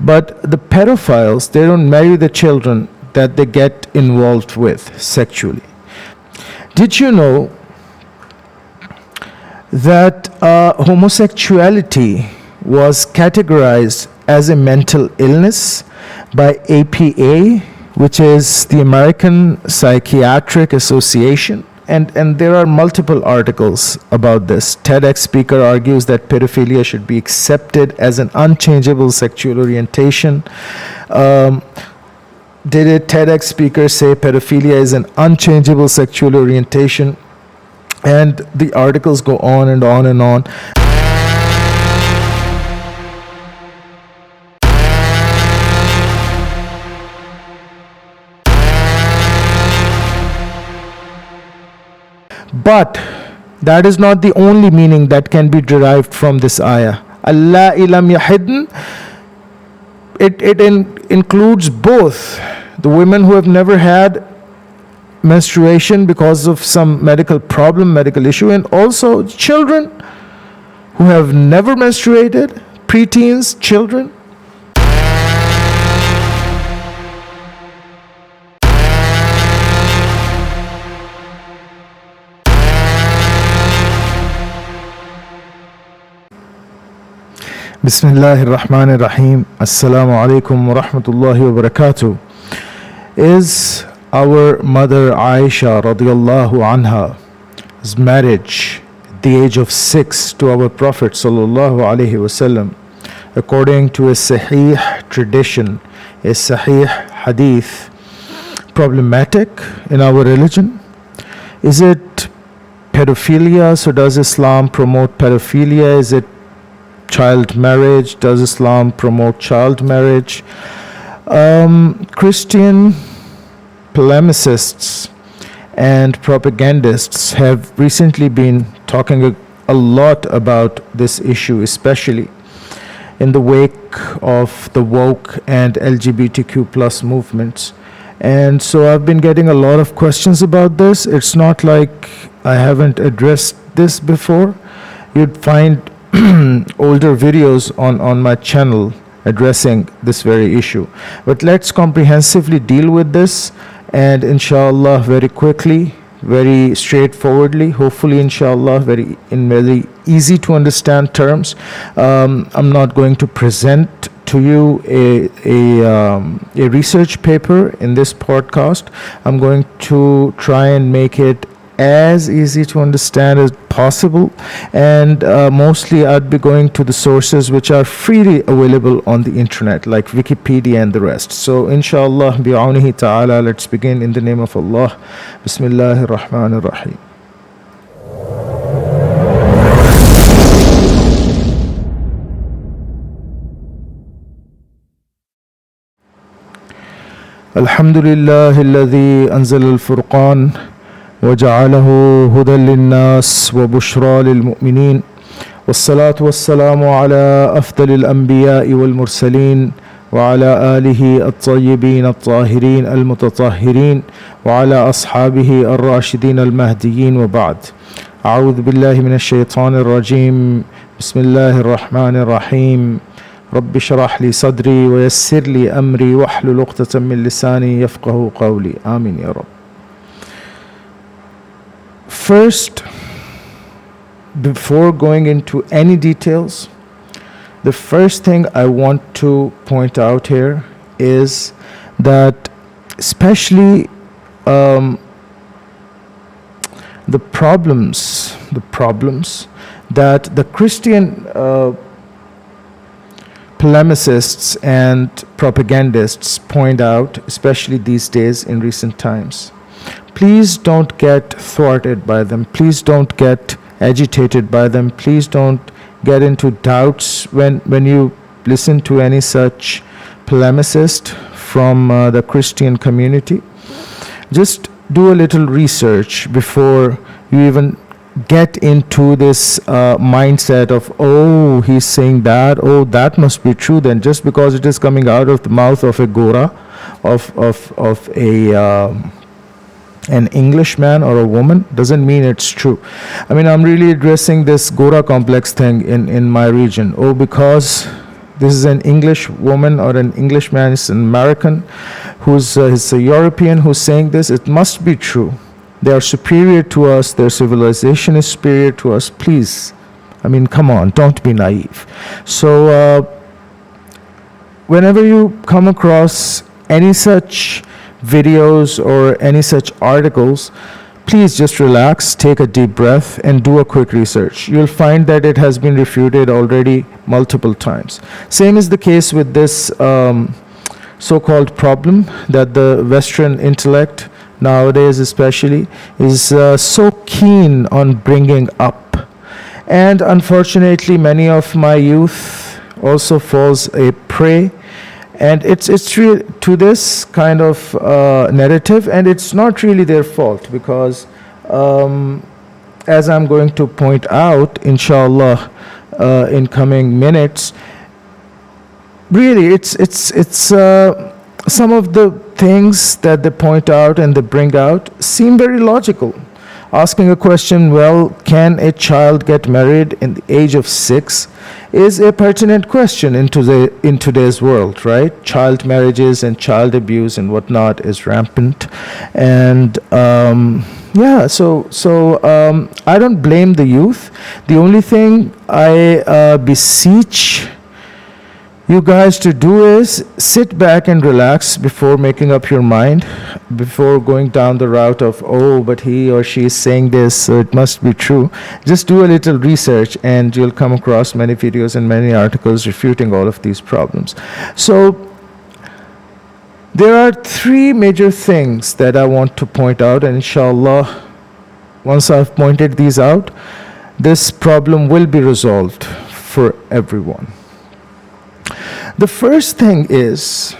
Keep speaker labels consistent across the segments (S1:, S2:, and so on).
S1: But the pedophiles, they don't marry the children that they get involved with sexually. Did you know that homosexuality was categorized as a mental illness by APA, which is the American Psychiatric Association? And there are multiple articles about this. TEDx speaker argues that pedophilia should be accepted as an unchangeable sexual orientation. Did a TEDx speaker say pedophilia is an unchangeable sexual orientation? And the articles go on and on and on. But that is not the only meaning that can be derived from this ayah. Allah ilam yahidn, it includes both the women who have never had menstruation because of some medical problem, medical issue, and also children who have never menstruated, preteens, children. Bismillahir Rahmanir Rahim. Assalamu alaikum wa rahmatullahi wa barakatuh. Is our mother Ayesha radiallahu anha's marriage at the age of 6 to our Prophet sallallahu alaihi wasallam, according to a sahih tradition, a sahih hadith, problematic in our religion? Is it pedophilia? So does Islam promote pedophilia? Is it child marriage? Does Islam promote child marriage? Christian polemicists and propagandists have recently been talking a lot about this issue, especially in the wake of the woke and LGBTQ plus movements. And so I've been getting a lot of questions about this. It's not like I haven't addressed this before. You'd find older videos on my channel addressing this very issue. But let's comprehensively deal with this, and inshallah very quickly, very straightforwardly, hopefully inshallah in very easy to understand terms. I'm not going to present to you a research paper in this podcast. I'm going to try and make it as easy to understand as possible, and mostly I'd be going to the sources which are freely available on the internet, like Wikipedia and the rest. So inshallah bi'awnihi ta'ala, let's begin in the name of Allah. Bismillahir Rahmanir Rahim. Alhamdulillahi alladhi anzal al-furqan وجعله هدى للناس وبشرى للمؤمنين والصلاة والسلام على أفضل الأنبياء والمرسلين وعلى آله الطيبين الطاهرين المتطهرين وعلى أصحابه الراشدين المهديين وبعد. أعوذ بالله من الشيطان الرجيم. بسم الله الرحمن الرحيم. رب اشرح لي صدري ويسر لي أمري واحلل عقدة من لساني يفقهوا قولي. آمين يا رب. First, before going into any details, the first thing I want to point out here is that especially the problems that the Christian polemicists and propagandists point out, especially these days in recent times. Please don't get thwarted by them. Please don't get agitated by them. Please don't get into doubts when you listen to any such polemicist from the Christian community. Just do a little research before you even get into this mindset of, oh, he's saying that, oh, that must be true then, just because it is coming out of the mouth of a Gora, of an Englishman or a woman, doesn't mean it's true. I mean, I'm really addressing this Gora complex thing in my region. Oh, because This is an English woman or an English man, it's an American, he's a European who's saying this. It must be true. They are superior to us. Their civilization is superior to us. Please, I mean, come on, don't be naive. So whenever you come across any such videos or any such articles, please just relax, take a deep breath, and do a quick research. You'll find that it has been refuted already multiple times. Same is the case with this so-called problem that the Western intellect, nowadays especially, is so keen on bringing up. And unfortunately, many of my youth also falls a prey. And it's to this kind of narrative, and it's not really their fault, because as I'm going to point out, inshallah, in coming minutes, really it's some of the things that they point out and they bring out seem very logical. Asking a question, well, can a child get married in the age of 6, is a pertinent question in today's world, right? Child marriages and child abuse and whatnot is rampant. And so I don't blame the youth. The only thing I beseech you guys to do is sit back and relax before making up your mind, before going down the route of, oh, but he or she is saying this, so it must be true. Just do a little research and you'll come across many videos and many articles refuting all of these problems. So there are 3 major things that I want to point out, and inshallah, once I've pointed these out, this problem will be resolved for everyone. The first thing is,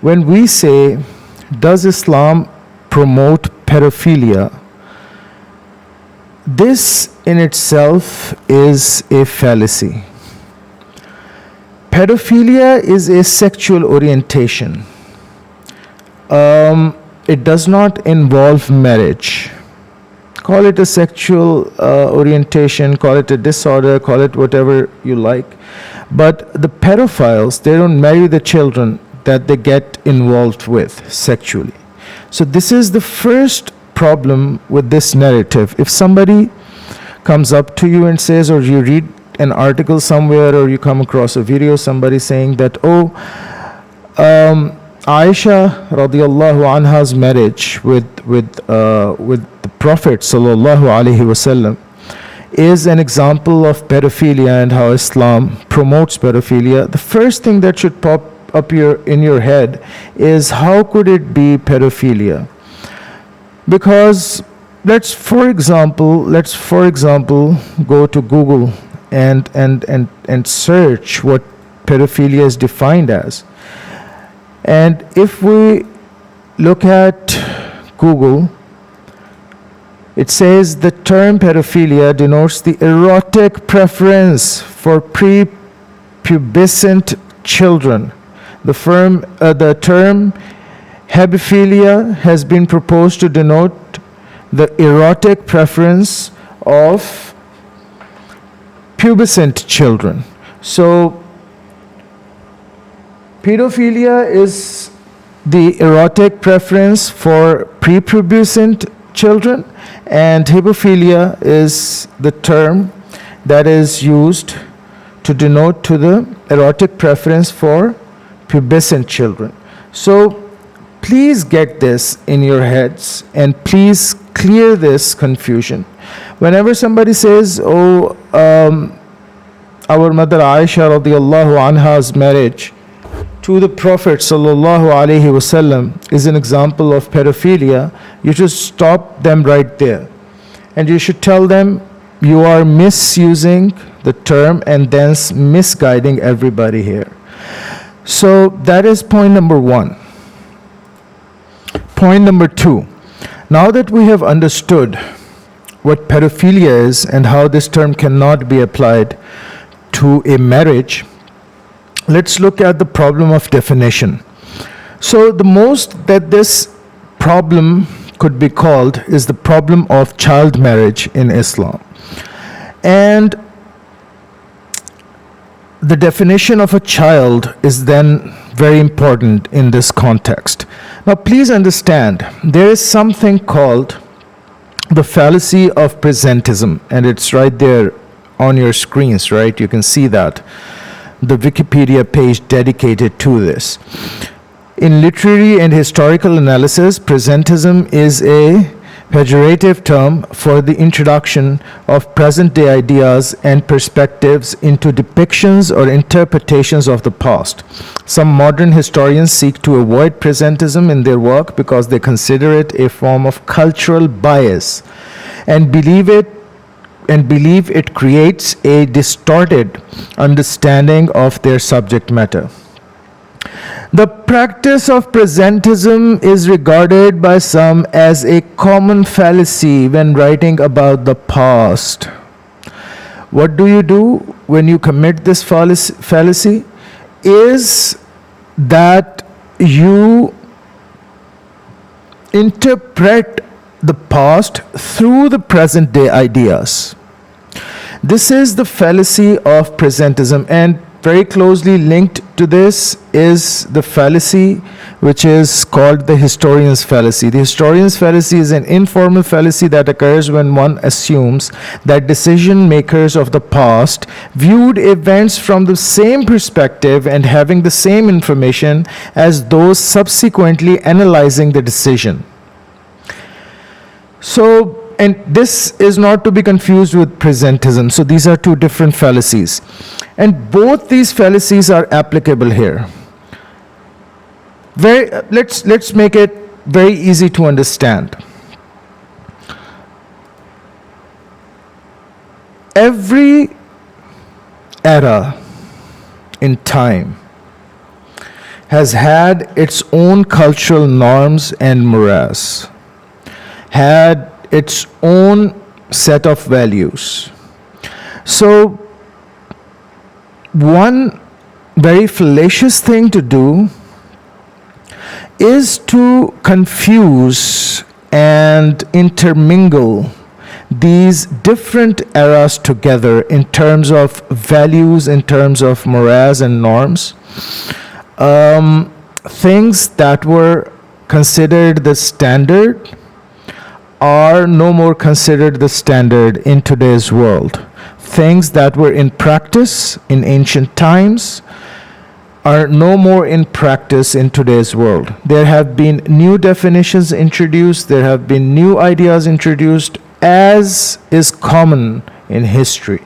S1: when we say, does Islam promote pedophilia? This in itself is a fallacy. Pedophilia is a sexual orientation. It does not involve marriage. Call it a sexual orientation, call it a disorder, call it whatever you like. But the pedophiles, they don't marry the children that they get involved with sexually. So this is the first problem with this narrative. If somebody comes up to you and says, or you read an article somewhere, or you come across a video, somebody saying that, Ayesha radiallahu anha's marriage with the Prophet sallallahu alaihi wasallam is an example of pedophilia and how Islam promotes pedophilia, the first thing that should pop up in your head is, how could it be pedophilia? Because let's for example go to Google and search what pedophilia is defined as. And if we look at Google, it says the term pedophilia denotes the erotic preference for prepubescent children. The term hebephilia has been proposed to denote the erotic preference of pubescent children. So pedophilia is the erotic preference for prepubescent children, and hebephilia is the term that is used to denote to the erotic preference for pubescent children. So please get this in your heads and please clear this confusion. Whenever somebody says, our mother Ayesha radiallahu anha's marriage to the Prophet sallallahu alaihi wasallam is an example of pedophilia, you should stop them right there. And you should tell them you are misusing the term and thence misguiding everybody here. So that is point number 1. Point number 2. Now that we have understood what pedophilia is and how this term cannot be applied to a marriage, let's look at the problem of definition. So the most that this problem could be called is the problem of child marriage in Islam. And the definition of a child is then very important in this context. Now, please understand, there is something called the fallacy of presentism, and it's right there on your screens, right? You can see that. The Wikipedia page dedicated to this. In literary and historical analysis, presentism is a pejorative term for the introduction of present-day ideas and perspectives into depictions or interpretations of the past. Some modern historians seek to avoid presentism in their work because they consider it a form of cultural bias and believe it creates a distorted understanding of their subject matter. The practice of presentism is regarded by some as a common fallacy when writing about the past. What do you do when you commit this fallacy? Is that you interpret the past through the present day ideas. This is the fallacy of presentism, and very closely linked to this is the fallacy which is called the historian's fallacy. The historian's fallacy is an informal fallacy that occurs when one assumes that decision makers of the past viewed events from the same perspective and having the same information as those subsequently analyzing the decision. So, and this is not to be confused with presentism. So these are two different fallacies. And both these fallacies are applicable here. Let's make it very easy to understand. Every era in time has had its own cultural norms and mores, had its own set of values. So, one very fallacious thing to do is to confuse and intermingle these different eras together in terms of values, in terms of mores and norms. Things that were considered the standard are no more considered the standard in today's world. Things that were in practice in ancient times are no more in practice in today's world. There have been new definitions introduced, there have been new ideas introduced, as is common in history.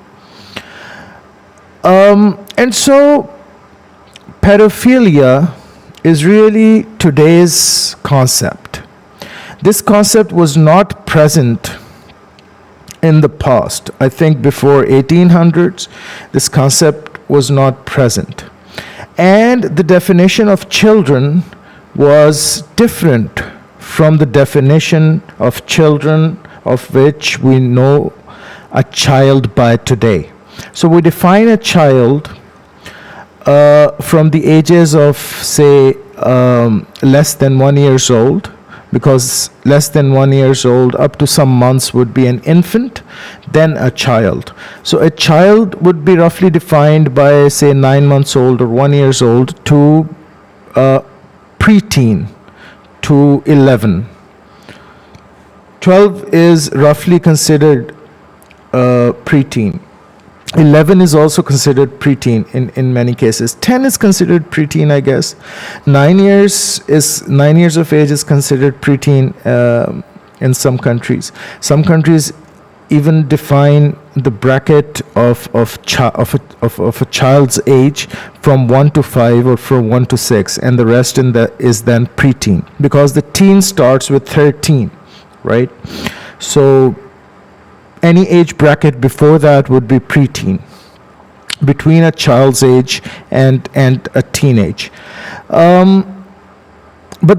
S1: And so, pedophilia is really today's concept. This concept was not present in the past. I think before 1800s, this concept was not present. And the definition of children was different from the definition of children of which we know a child by today. So we define a child from the ages of, say, less than 1 year old, because less than 1 year old up to some months would be an infant, then a child. So a child would be roughly defined by, say, 9 months old or 1 year old to preteen to 11. 12 is roughly considered preteen. 11 is also considered preteen in many cases. 10 is considered preteen, I guess. 9 years of age is considered preteen in some countries. Some countries even define the bracket of a child's age from 1 to 5 or from 1 to 6, and the rest is then preteen, because the teen starts with 13, right? So any age bracket before that would be preteen, between a child's age and a teenage. But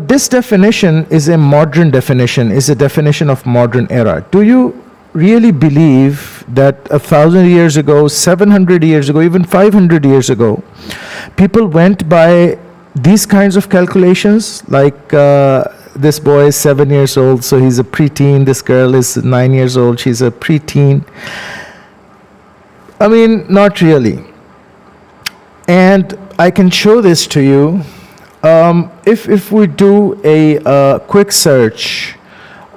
S1: this definition is a modern definition, is a definition of modern era. Do you really believe that 1,000 years ago, 700 years ago, even 500 years ago, people went by these kinds of calculations, like this boy is 7 years old, so he's a preteen. This girl is 9 years old, she's a preteen. I mean, not really. And I can show this to you. If we do a quick search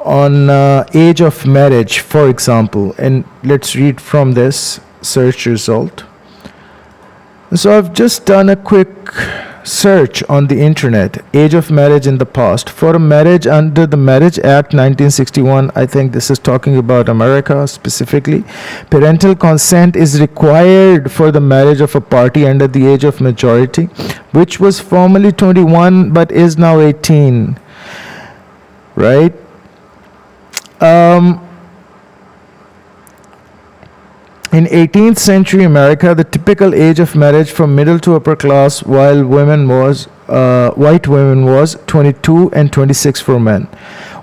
S1: on age of marriage, for example, and let's read from this search result. So I've just done a quick search on the internet, age of marriage in the past. For a marriage under the Marriage Act 1961, I think this is talking about America specifically, parental consent is required for the marriage of a party under the age of majority, which was formerly 21 but is now 18, right? In 18th century America, the typical age of marriage from middle to upper class white women was 22 and 26 for men.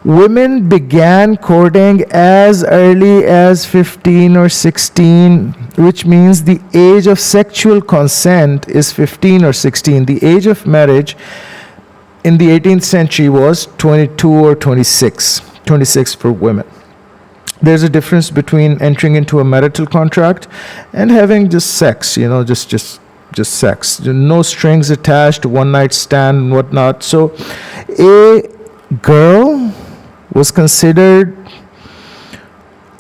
S1: Women began courting as early as 15 or 16, which means the age of sexual consent is 15 or 16. The age of marriage in the 18th century was 22 or 26 for women. There's a difference between entering into a marital contract and having just sex, just sex. No strings attached, one night stand and whatnot. So a girl was considered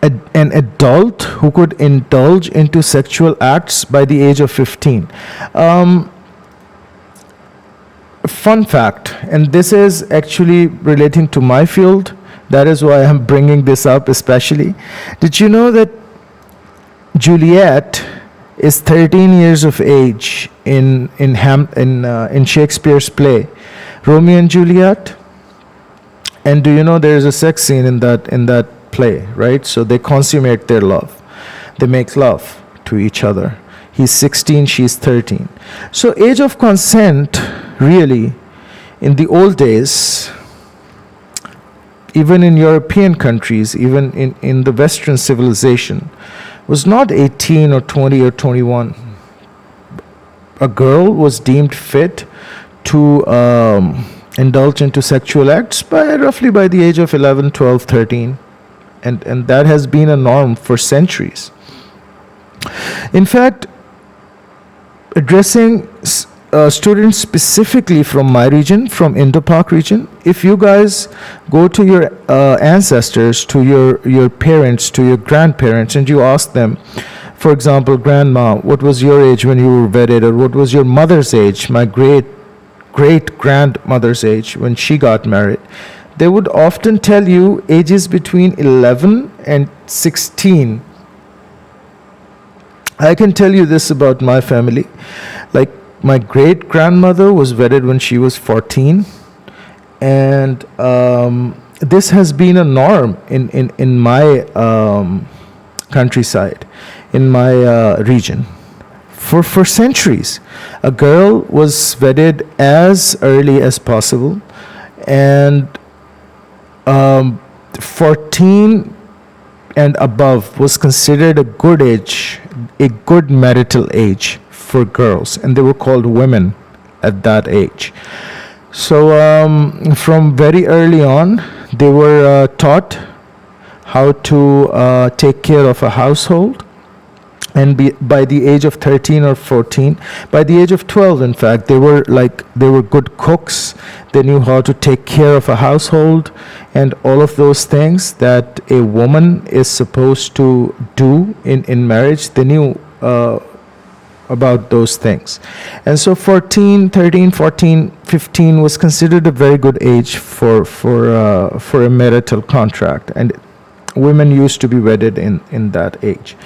S1: an adult who could indulge into sexual acts by the age of 15. Fun fact, and this is actually relating to my field. That is why I'm bringing this up especially. Did you know that Juliet is 13 years of age in Shakespeare's play Romeo and Juliet? And do you know there is a sex scene in that play, right? So they consummate their love. They make love to each other. He's 16, she's 13. So age of consent, really, in the old days, even in European countries, even in the Western civilization, was not 18 or 20 or 21. A girl was deemed fit to indulge into sexual acts roughly by the age of 11, 12, 13. And that has been a norm for centuries. In fact, addressing students specifically from my region, from Indo-Pak region, if you guys go to your ancestors, to your parents, to your grandparents, and you ask them, for example, grandma, what was your age when you were wedded, or what was your mother's age, my great-grandmother's age when she got married, they would often tell you ages between 11 and 16. I can tell you this about my family. Like, my great-grandmother was wedded when she was 14, and this has been a norm in my countryside, in my region. For centuries, a girl was wedded as early as possible, and 14 and above was considered a good age, a good marital age for girls, and they were called women at that age. So from very early on, they were taught how to take care of a household, and by the age of 13 or 14, by the age of 12, in fact, they were good cooks. They knew how to take care of a household and all of those things that a woman is supposed to do in marriage. They knew about those things. And so 13, 14, 15 was considered a very good age for a marital contract, and women used to be wedded in that age.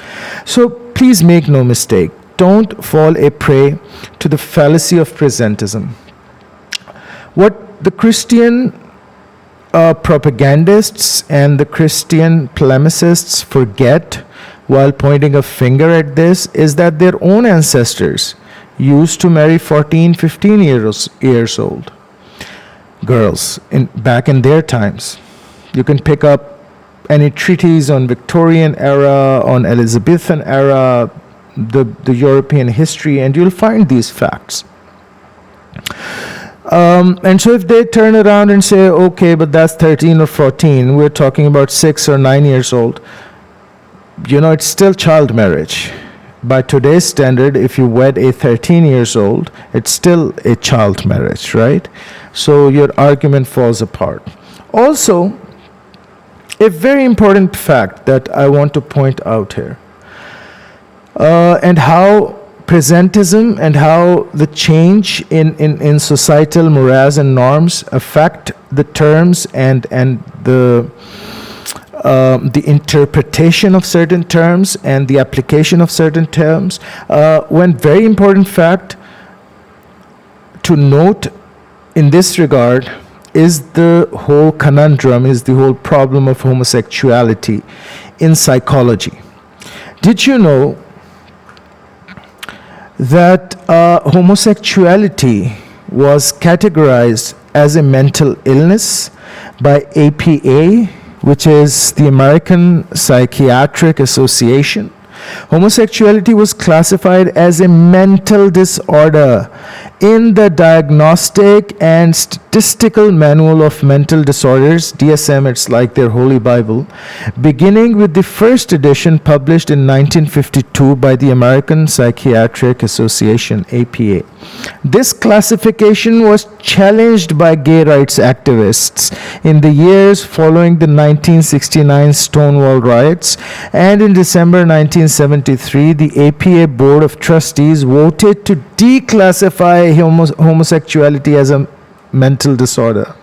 S1: So please make no mistake, don't fall a prey to the fallacy of presentism. What the Christian propagandists and the Christian polemicists forget while pointing a finger at this is that their own ancestors used to marry 14, 15 years old girls back in their times. You can pick up any treatise on Victorian era, on Elizabethan era, the European history, and you'll find these facts. And so if they turn around and say, okay, but that's 13 or 14, we're talking about 6 or 9 years old, it's still child marriage. by today's standard, if you wed a 13 years old, it's still a child marriage, right? So your argument falls apart. Also, a very important fact that I want to point out here, and how presentism and how the change in societal morals and norms affect the terms and the interpretation of certain terms and the application of certain terms. One very important fact to note in this regard is the whole conundrum, is the whole problem of homosexuality in psychology. Did you know that homosexuality was categorized as a mental illness by APA, which is the American Psychiatric Association? Homosexuality was classified as a mental disorder in the Diagnostic and Statistical Manual of Mental Disorders, DSM, it's like their holy Bible, beginning with the first edition published in 1952 by the American Psychiatric Association, APA. This classification was challenged by gay rights activists in the years following the 1969 Stonewall riots, and in December 1973, the APA Board of Trustees voted to declassify homosexuality as a mental disorder.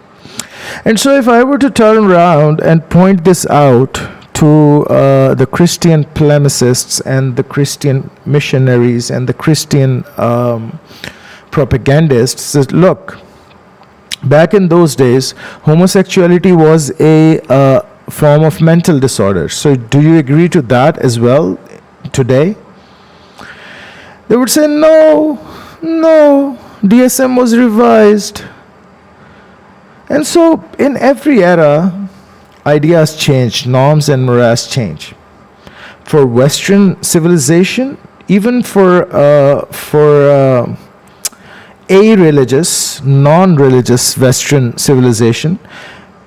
S1: And so if I were to turn around and point this out to the Christian polemicists and the Christian missionaries and the Christian propagandists, that look, back in those days, homosexuality was a form of mental disorder. So do you agree to that as well today? They would say, no, DSM was revised. And so in every era, ideas change, norms and morals change. For Western civilization, even for a-religious, non-religious Western civilization,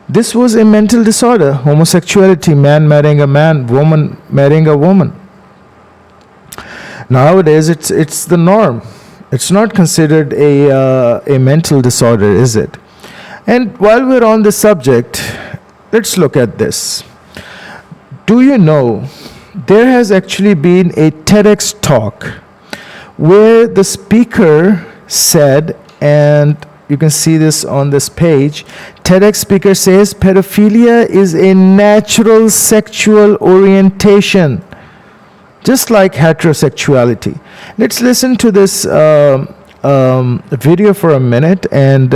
S1: this was a mental disorder. Homosexuality, man marrying a man, woman marrying a woman. Nowadays, it's the norm. It's not considered a mental disorder, is it? And while we're on the subject, let's look at this. Do you know there has actually been a TEDx talk where the speaker said, and you can see this on this page, TEDx speaker says pedophilia is a natural sexual orientation, just like heterosexuality. Let's listen to this video for a minute, and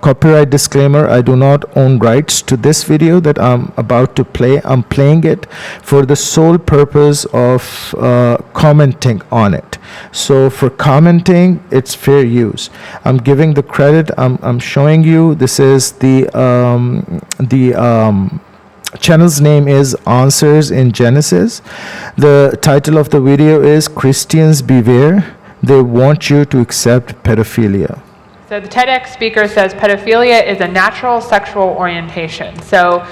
S1: copyright disclaimer, I do not own rights to this video that I'm about to play. I'm playing it for the sole purpose of commenting on it. So for commenting, it's fair use. I'm giving the credit. I'm showing you. This is the channel's name is Answers in Genesis. The title of the video is Christians Beware. They want you to accept pedophilia.
S2: So the TEDx speaker says pedophilia is a natural sexual orientation. So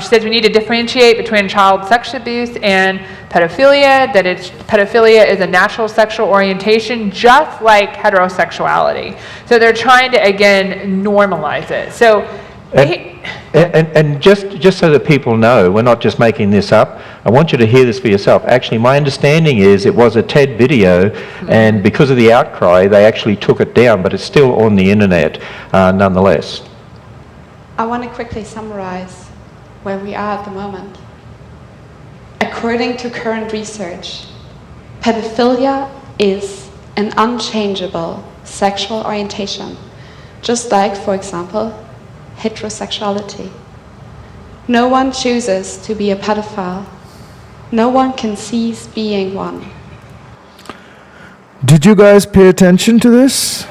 S2: she says we need to differentiate between child sex abuse and pedophilia, that pedophilia is a natural sexual orientation just like heterosexuality. So they're trying to, again, normalize it. So
S3: And just so that people know, we're not just making this up, I want you to hear this for yourself. Actually, my understanding is it was a TED video, and because of the outcry, they actually took it down, but it's still on the internet nonetheless.
S4: I want to quickly summarize where we are at the moment. According to current research, pedophilia is an unchangeable sexual orientation, just like, for example, heterosexuality. No one chooses to be a pedophile. No one can cease being one.
S1: Did you guys pay attention to this?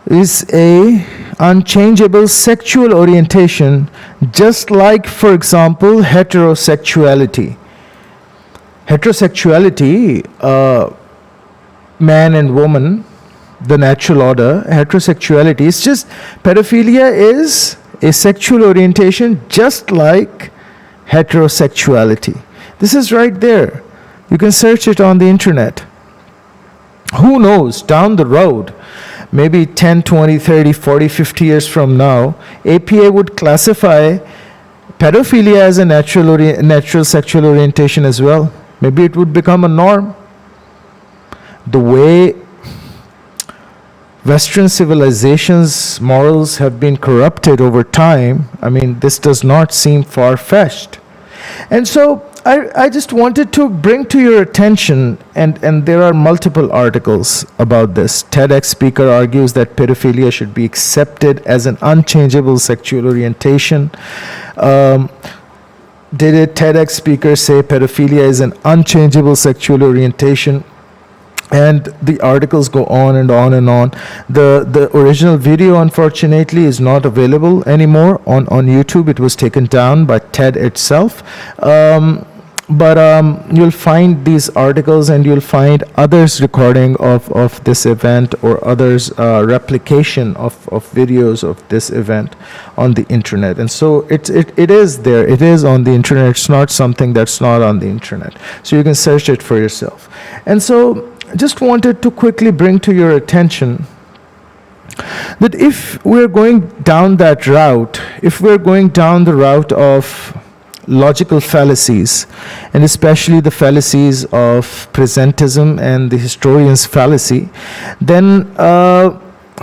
S1: Is a unchangeable sexual orientation, just like, for example, heterosexuality. Heterosexuality, man and woman, the natural order. Heterosexuality is just, pedophilia is a sexual orientation just like heterosexuality. This is right there. You can search it on the internet. Who knows, down the road, maybe 10, 20, 30, 40, 50 years from now, APA would classify pedophilia as a natural sexual orientation as well. Maybe it would become a norm. The way Western civilization's morals have been corrupted over time, I mean, this does not seem far-fetched. And so I just wanted to bring to your attention, and there are multiple articles about this. TEDx speaker argues that pedophilia should be accepted as an unchangeable sexual orientation. Did a TEDx speaker say pedophilia is an unchangeable sexual orientation? And the articles go on and on and on. The original video, unfortunately, is not available anymore on YouTube. It was taken down by TED itself. But you'll find these articles, and you'll find others recording of this event, or others replication of videos of this event on the internet. And so it is there. It is on the internet. It's not something that's not on the internet. So you can search it for yourself. And so just wanted to quickly bring to your attention that if we're going down that route, if we're going down the route of logical fallacies, and especially the fallacies of presentism and the historian's fallacy, then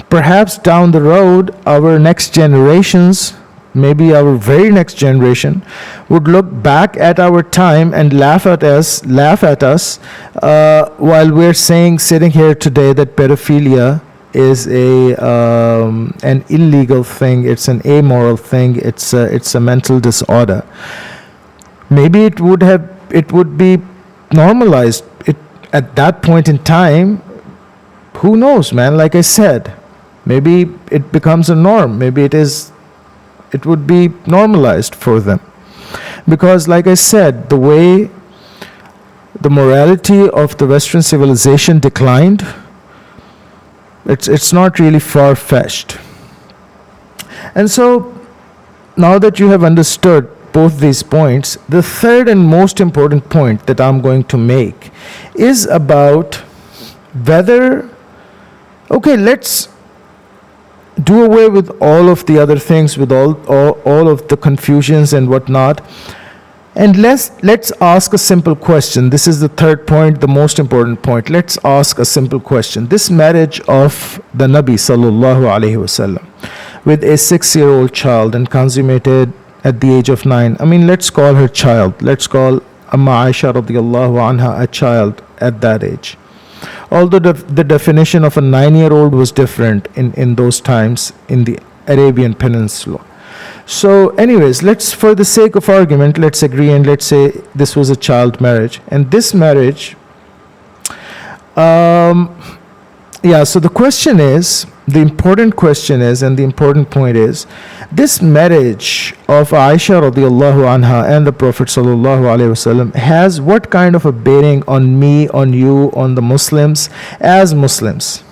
S1: perhaps down the road, our next generations, maybe our very next generation, would look back at our time and laugh at us while we're sitting here today, that pedophilia is an illegal thing, it's an amoral thing, it's a mental disorder. Maybe it would be normalized at that point in time. Who knows, man? Like I said, maybe it becomes a norm. Maybe it would be normalized for them. Because like I said, the way the morality of the Western civilization declined, it's not really far-fetched. And so, now that you have understood both these points, the third and most important point that I'm going to make is about whether, okay, let's do away with all of the other things, with all of the confusions and whatnot, and let's ask a simple question. This is the third point, the most important point. Let's ask a simple question. This marriage of the Nabi sallallahu alaihi wasallam with a 6-year-old child and consummated at the age of 9. I mean, let's call her child. Let's call Amma Ayesha radiallahu anha a child at that age. Although the definition of a 9-year-old was different in those times in the Arabian Peninsula. So anyways, for the sake of argument, let's agree and let's say this was a child marriage. And this marriage, so the question is, the important question is, and the important point is, this marriage of Ayesha radiallahu anha and the Prophet sallallahu alaihi wasallam has what kind of a bearing on me, on you, on the Muslims, as Muslims?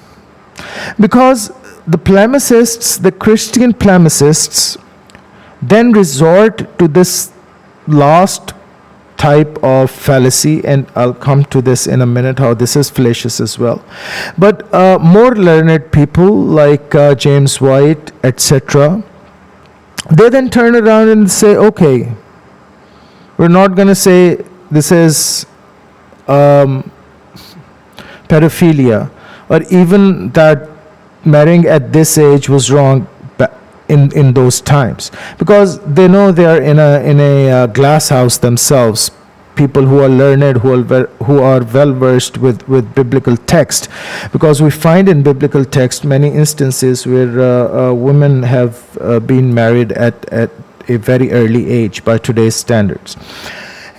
S1: Because the polemicists, the Christian polemicists, then resort to this last type of fallacy, and I'll come to this in a minute, how this is fallacious as well. But more learned people like James White, etc., they then turn around and say, okay, we're not going to say this is pedophilia, or even that marrying at this age was wrong in those times, because they know they are in a glass house themselves, people who are learned, who are well versed with biblical text, because we find in biblical text many instances where women have been married at a very early age by today's standards.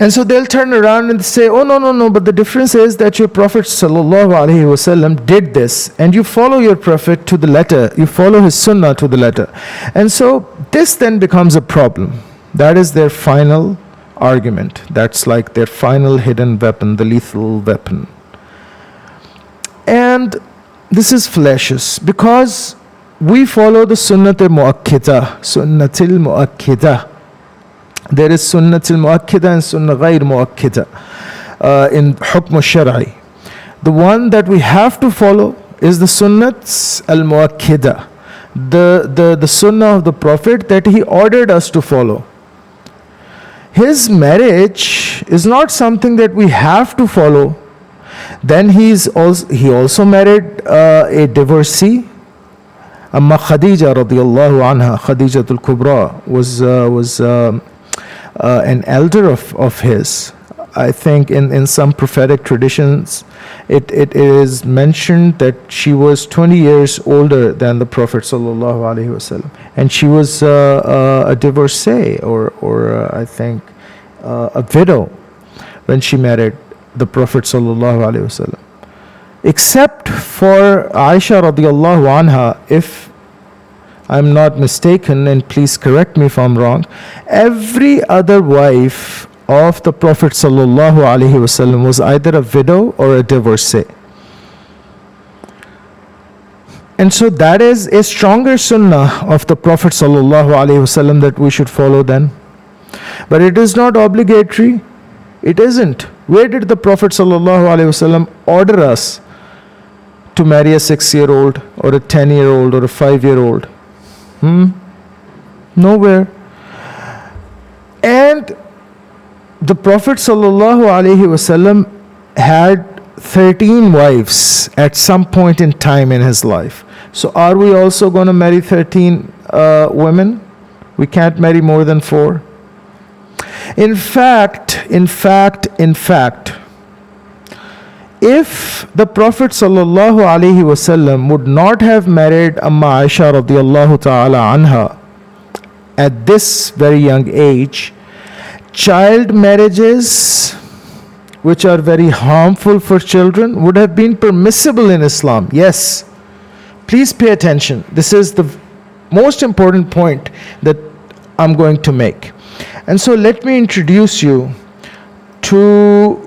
S1: And so they'll turn around and say, oh, no, but the difference is that your Prophet sallallahu alaihi wasallam did this, and you follow your Prophet to the letter, you follow his sunnah to the letter. And so this then becomes a problem. That is their final argument. That's like their final hidden weapon, the lethal weapon. And this is fallacious, because we follow the sunnatil mu'akkidah. There is sunnat al-mu'akkida and sunnah ghayr mu'akkida in hukm al-shar'i. The one that we have to follow is the sunnat al-mu'akkida, the sunnah of the Prophet that he ordered us to follow. His marriage is not something that we have to follow. Then he also married a divorcee. Amma Khadija radiyallahu anha, Khadijatul Kubra, was an elder of his. I think in some prophetic traditions, it is mentioned that she was 20 years older than the Prophet sallallahu alaihi wasallam, and she was a divorcee or I think a widow when she married the Prophet sallallahu alaihi wasallam. Except for Ayesha radiyallahu anha, if I'm not mistaken, and please correct me if I'm wrong, every other wife of the Prophet sallallahu alaihi wasallam was either a widow or a divorcee. And so that is a stronger sunnah of the Prophet sallallahu alaihi wasallam that we should follow then. But it is not obligatory. It isn't. Where did the Prophet sallallahu alaihi wasallam order us to marry a 6-year-old or a 10-year-old or a 5-year-old? Nowhere. And the Prophet sallallahu alaihi wasallam had 13 wives at some point in time in his life. So are we also going to marry 13 women? We can't marry more than 4. In fact, if the Prophet sallallahu alaihi wasallam would not have married Amma Ayesha radiyallahu ta'ala anha at this very young age, child marriages, which are very harmful for children, would have been permissible in Islam. Yes. Please pay attention. This is the most important point that I'm going to make. And so let me introduce you to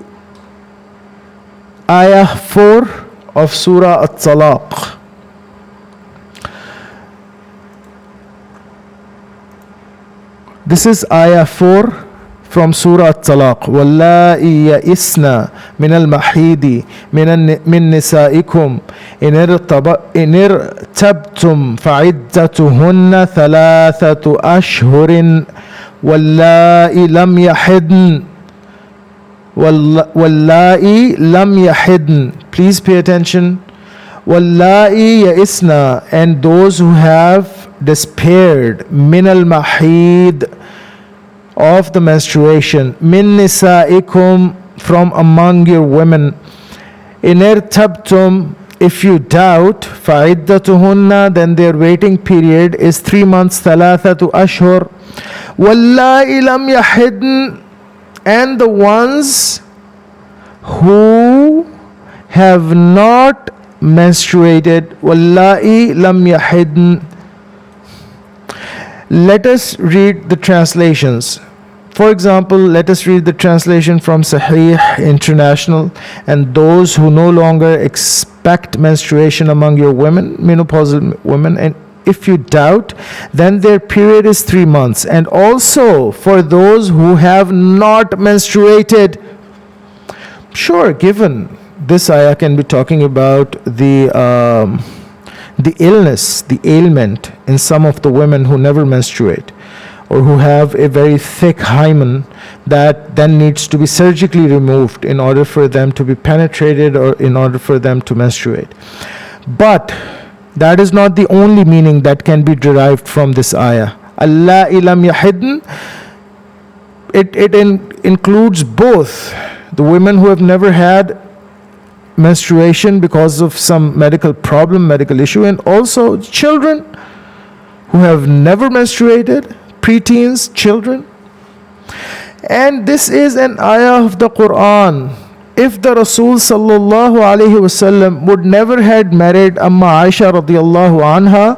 S1: Ayah 4 of Surah At-Talaq. This is Ayah 4 from Surah At-Talaq. وَاللَّائِي يَئِسْنَ مِنَ الْمَحِيدِ مِن نِسَائِكُمْ إِنِ ارْتَبْتُمْ فَعِدَّتُهُنَّ 3 أَشْهُرٍ وَاللَّائِي لَمْ يَحِدْنَ. Please pay attention. وَاللَّائِي يَئِسْنَ, and those who have despaired, مِنَ الْمَحِيدِ, of the menstruation, مِن نِسَائِكُمْ, from among your women, إِنْ ارْتَبْتُمْ, if you doubt, فَعِدَّتُهُنَّ, then their waiting period is 3 months, 3 أشهر. وَاللَّائِي لَمْ يَحِدْنَ, and the ones who have not menstruated, وَاللَّائِي لَمْ يَحِدْنَ. Let us read the translations. For example, let us read the translation from Sahih International. And those who no longer expect menstruation among your women, menopausal women, and if you doubt, then their period is 3 months. And also for those who have not menstruated. Sure, given this ayah can be talking about the illness, the ailment in some of the women who never menstruate, or who have a very thick hymen that then needs to be surgically removed in order for them to be penetrated or in order for them to menstruate. But that is not the only meaning that can be derived from this ayah. Allā'i lam yahidn, it includes both the women who have never had menstruation because of some medical problem, medical issue, and also children who have never menstruated, preteens, children. And this is an ayah of the Quran. If the Rasul sallallahu alaihi wasallam would never had married Amma Ayesha radiyallahu anha,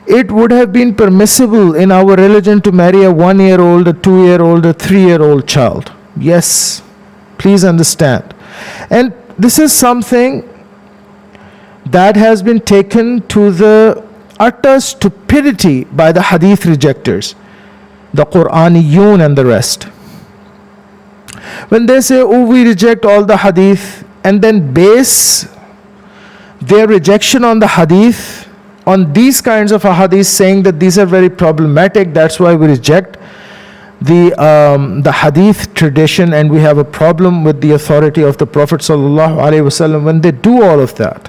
S1: it would have been permissible in our religion to marry a 1-year-old, a 2-year-old, a 3-year-old child. Yes, please understand. And this is something that has been taken to the utter stupidity by the hadith rejectors. the Qur'aniyun and the rest. When they say, oh, we reject all the hadith, and then base their rejection on the hadith, on these kinds of hadith, saying that these are very problematic, that's why we reject the hadith tradition, and we have a problem with the authority of the Prophet sallallahu alaihi wasallam. When they do all of that,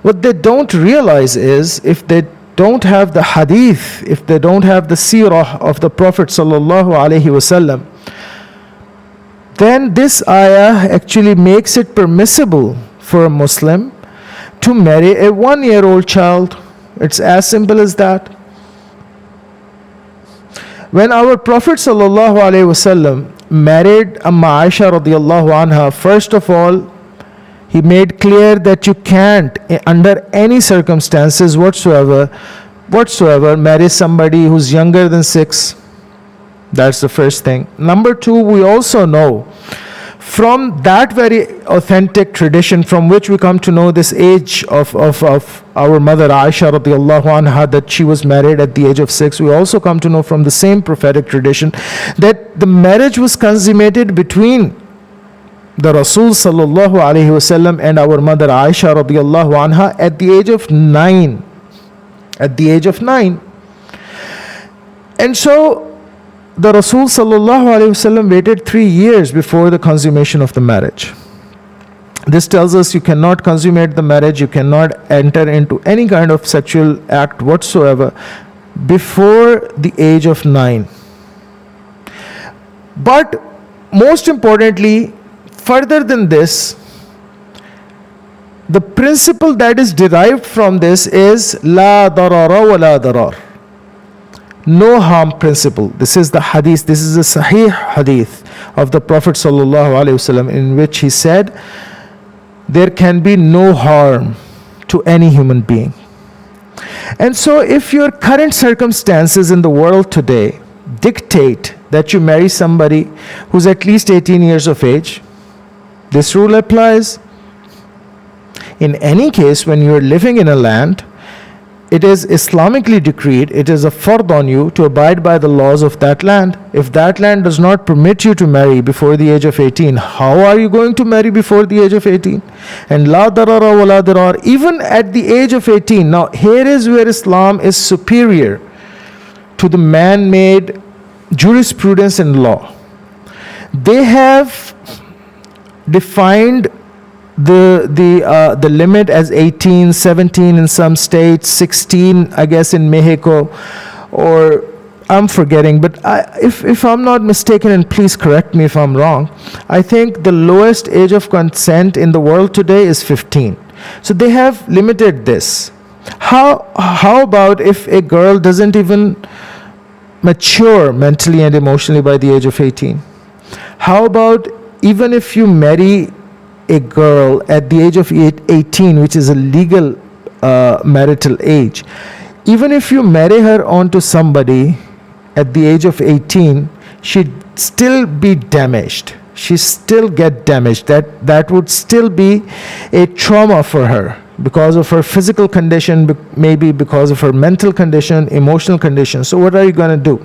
S1: what they don't realize is, if they don't have the hadith, if they don't have the seerah of the Prophet sallallahu alaihi wasallam, then this ayah actually makes it permissible for a Muslim to marry a 1-year-old child. It's as simple as that. When our Prophet sallallahu alaihi wasallam married Ayesha radiallahu anha, first of all, he made clear that you can't, under any circumstances whatsoever, marry somebody who's younger than 6. That's the first thing. Number 2, we also know from that very authentic tradition from which we come to know this age of our mother Ayesha radiallahu anha, that she was married at the age of 6. We also come to know from the same prophetic tradition that the marriage was consummated between the Rasul sallallahu alaihi wasallam and our mother Ayesha radiallahu anha at the age of 9. At the age of 9. And so the Rasul sallallahu alaihi wasallam waited 3 years before the consummation of the marriage. This tells us you cannot consummate the marriage, you cannot enter into any kind of sexual act whatsoever before the age of 9. But most importantly, further than this, the principle that is derived from this is la darara wa la darar. No harm principle. This is the hadith, this is a sahih hadith of the Prophet sallallahu alaihi wasallam, in which he said there can be no harm to any human being. And so if your current circumstances in the world today dictate that you marry somebody who's at least 18 years of age, this rule applies. In any case, when you're living in a land, it is Islamically decreed, it is a fard on you to abide by the laws of that land. If that land does not permit you to marry before the age of 18, how are you going to marry before the age of 18? And la darara wa la darar, even at the age of 18. Now here is where Islam is superior to the man-made jurisprudence and law. They have defined the limit as 18, 17 in some states, 16 I guess in Mexico, or I'm forgetting, but if I'm not mistaken, and please correct me if I'm wrong, I think the lowest age of consent in the world today is 15. So they have limited this. How about if a girl doesn't even mature mentally and emotionally by the age of 18? How about even if you marry a girl at the age of 18, which is a legal marital age, even if you marry her onto somebody at the age of 18, she'd still be damaged. She still get damaged. That would still be a trauma for her because of her physical condition, maybe because of her mental condition, emotional condition. So what are you going to do?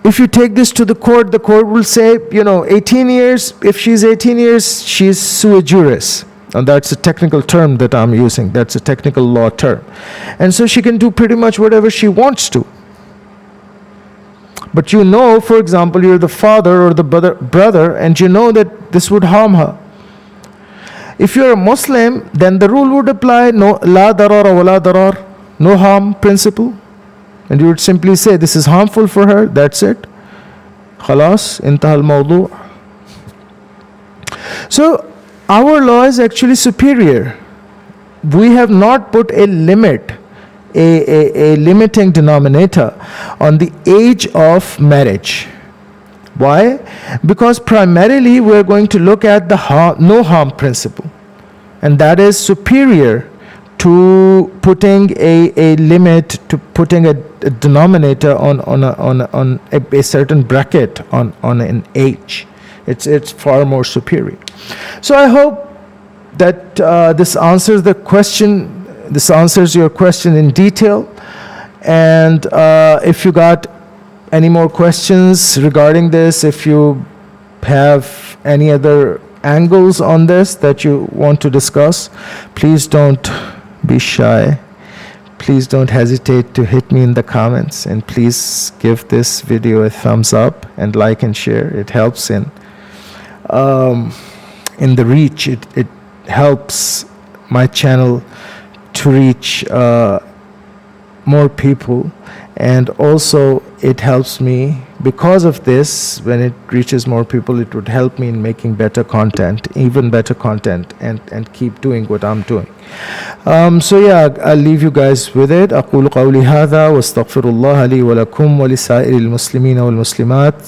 S1: If you take this to the court will say, 18 years, if she's 18 years, she's sui juris. And that's a technical term that I'm using. That's a technical law term. And so she can do pretty much whatever she wants to. But for example, you're the father or the brother, and you know that this would harm her. If you're a Muslim, then the rule would apply, no, la darara wa la darar, no harm principle. And you would simply say, this is harmful for her, that's it. Khalas, intaha al-mawdu'. So, our law is actually superior. We have not put a limit, a limiting denominator on the age of marriage. Why? Because primarily we are going to look at the no harm principle. And that is superior to putting a limit, to putting a denominator on a certain bracket on an age. It's far more superior. So I hope that this answers the question. This answers your question in detail. And if you got any more questions regarding this, if you have any other angles on this that you want to discuss, please don't be shy. Please don't hesitate to hit me in the comments, and please give this video a thumbs up and like and share. It helps in the reach. It helps my channel to reach more people, and also it helps me because of this. When it reaches more people, it would help me in making better content, even better content, and keep doing what I'm doing. So yeah, I'll leave you guys with it. أقول قولي هذا واستغفر الله لي ولكم ولسائر المسلمين والمسلمات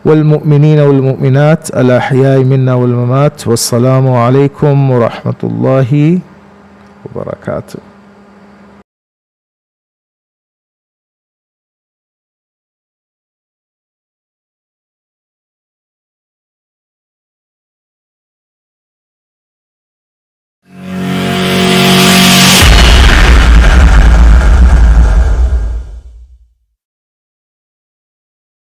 S1: والمؤمنين والمؤمنات الأحياء منا والممات والسلام عليكم ورحمة الله وبركاته.